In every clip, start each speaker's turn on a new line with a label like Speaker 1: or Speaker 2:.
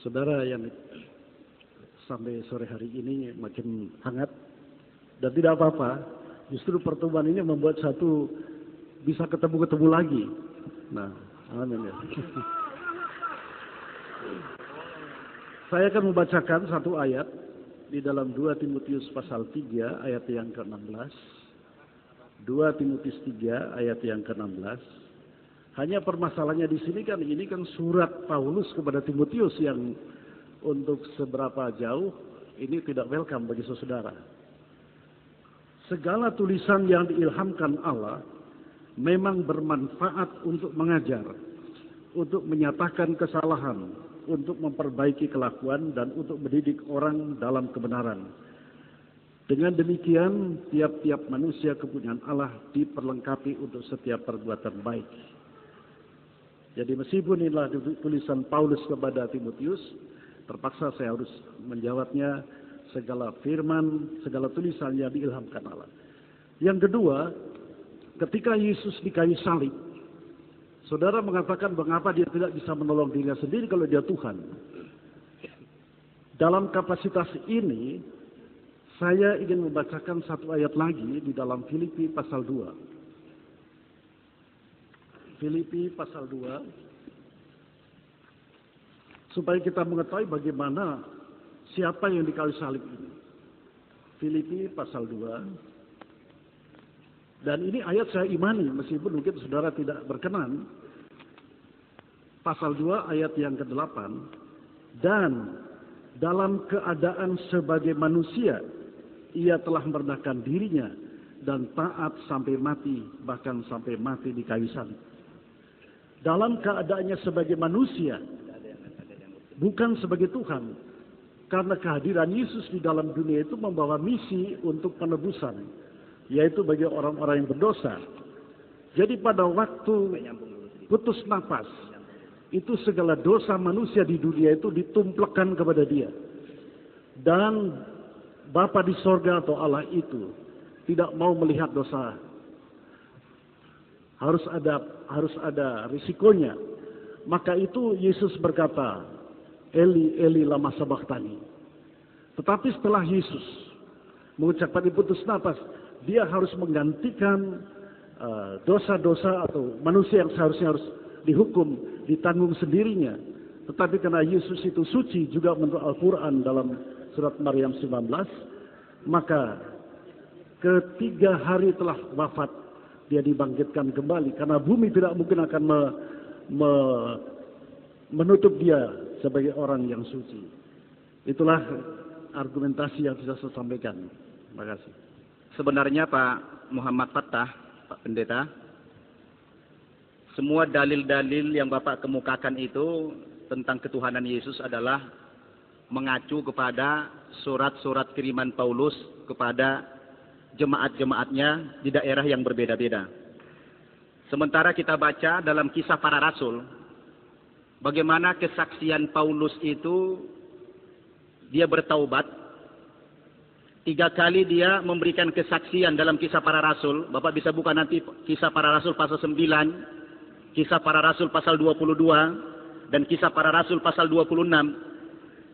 Speaker 1: Saudara yang sampai sore hari ini makin hangat dan tidak apa-apa. Justru pertemuan ini membuat satu bisa ketemu-ketemu lagi. Nah, amin ya. Saya akan membacakan satu ayat di dalam 2 Timotius pasal 3 ayat yang ke-16. 2 Timotius 3 ayat yang ke-16. Hanya permasalahannya di sini kan ini kan surat Paulus kepada Timotius yang untuk seberapa jauh ini tidak welcome bagi saudara. Segala tulisan yang diilhamkan Allah memang bermanfaat untuk mengajar, untuk menyatakan kesalahan, untuk memperbaiki kelakuan dan untuk mendidik orang dalam kebenaran. Dengan demikian, tiap-tiap manusia kepunyaan Allah diperlengkapi untuk setiap perbuatan baik. Jadi meskipun inilah tulisan Paulus kepada Timotius, terpaksa saya harus menjawabnya segala firman, segala tulisan yang diilhamkan Allah. Yang kedua, ketika Yesus di kayu salib, saudara mengatakan mengapa dia tidak bisa menolong dirinya sendiri kalau dia Tuhan. Dalam kapasitas ini, saya ingin membacakan satu ayat lagi di dalam Filipi pasal 2. Filipi pasal 2. Supaya kita mengetahui bagaimana siapa yang di kayu salib ini. Filipi pasal 2. Dan ini ayat saya imani meskipun mungkin saudara tidak berkenan. Pasal 2 ayat yang ke-8. Dan dalam keadaan sebagai manusia, ia telah merendahkan dirinya dan taat sampai mati, bahkan sampai mati di kayu salib. Dalam keadaannya sebagai manusia, bukan sebagai Tuhan. Karena kehadiran Yesus di dalam dunia itu membawa misi untuk penebusan, yaitu bagi orang-orang yang berdosa. Jadi pada waktu putus nafas, itu segala dosa manusia di dunia itu ditumplekan kepada dia. Dan Bapa di sorga atau Allah itu tidak mau melihat dosa. Harus ada risikonya. Maka itu Yesus berkata, Eli, Eli lama sabachthani. Tetapi setelah Yesus mengucapkan di putus nafas, dia harus menggantikan dosa-dosa atau manusia yang seharusnya harus dihukum, ditanggung sendirinya. Tetapi karena Yesus itu suci juga menurut Al-Quran dalam surat Maryam 19, maka ketiga hari telah wafat, dia dibangkitkan kembali. Karena bumi tidak mungkin akan menutup dia sebagai orang yang suci. Itulah argumentasi yang bisa saya sampaikan. Terima kasih.
Speaker 2: Sebenarnya Pak Muhammad Fattah, Pak Pendeta, semua dalil-dalil yang Bapak kemukakan itu tentang ketuhanan Yesus adalah mengacu kepada surat-surat kiriman Paulus kepada jemaat-jemaatnya di daerah yang berbeda-beda. Sementara kita baca dalam Kisah Para Rasul, bagaimana kesaksian Paulus itu, dia bertaubat. 3 kali dia memberikan kesaksian dalam Kisah Para Rasul. Bapak bisa buka nanti Kisah Para Rasul pasal 9, Kisah Para Rasul pasal 22, dan Kisah Para Rasul pasal 26.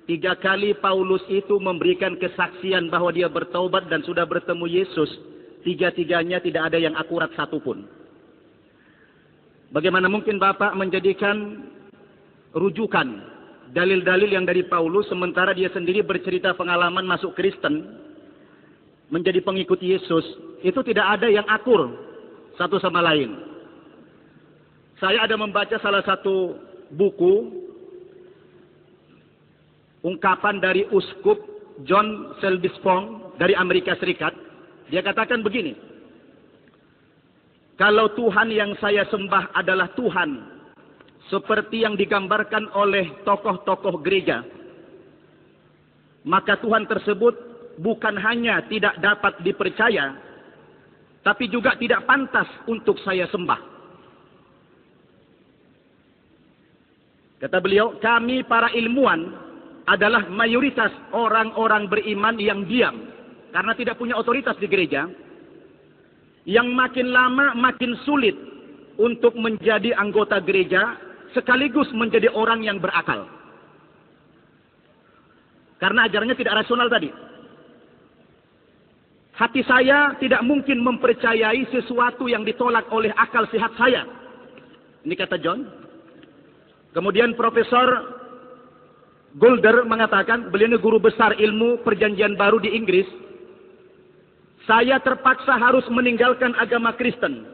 Speaker 2: 3 kali Paulus itu memberikan kesaksian bahwa dia bertaubat dan sudah bertemu Yesus. 3-tiganya tidak ada yang akurat satupun. Bagaimana mungkin Bapak menjadikan rujukan dalil-dalil yang dari Paulus, sementara dia sendiri bercerita pengalaman masuk Kristen, menjadi pengikut Yesus. Itu tidak ada yang akur satu sama lain. Saya ada membaca salah satu buku ungkapan dari Uskup John Selby Spong dari Amerika Serikat. Dia katakan begini, kalau Tuhan yang saya sembah adalah Tuhan seperti yang digambarkan oleh tokoh-tokoh gereja, maka Tuhan tersebut bukan hanya tidak dapat dipercaya, tapi juga tidak pantas untuk saya sembah. Kata beliau, kami para ilmuwan adalah mayoritas orang-orang beriman yang diam karena tidak punya otoritas di gereja, yang makin lama makin sulit untuk menjadi anggota gereja sekaligus menjadi orang yang berakal. Karena ajarannya tidak rasional tadi. Hati saya tidak mungkin mempercayai sesuatu yang ditolak oleh akal sehat saya. Ini kata John. Kemudian Profesor Gulder mengatakan, beliau ini guru besar ilmu perjanjian baru di Inggris. Saya terpaksa harus meninggalkan agama Kristen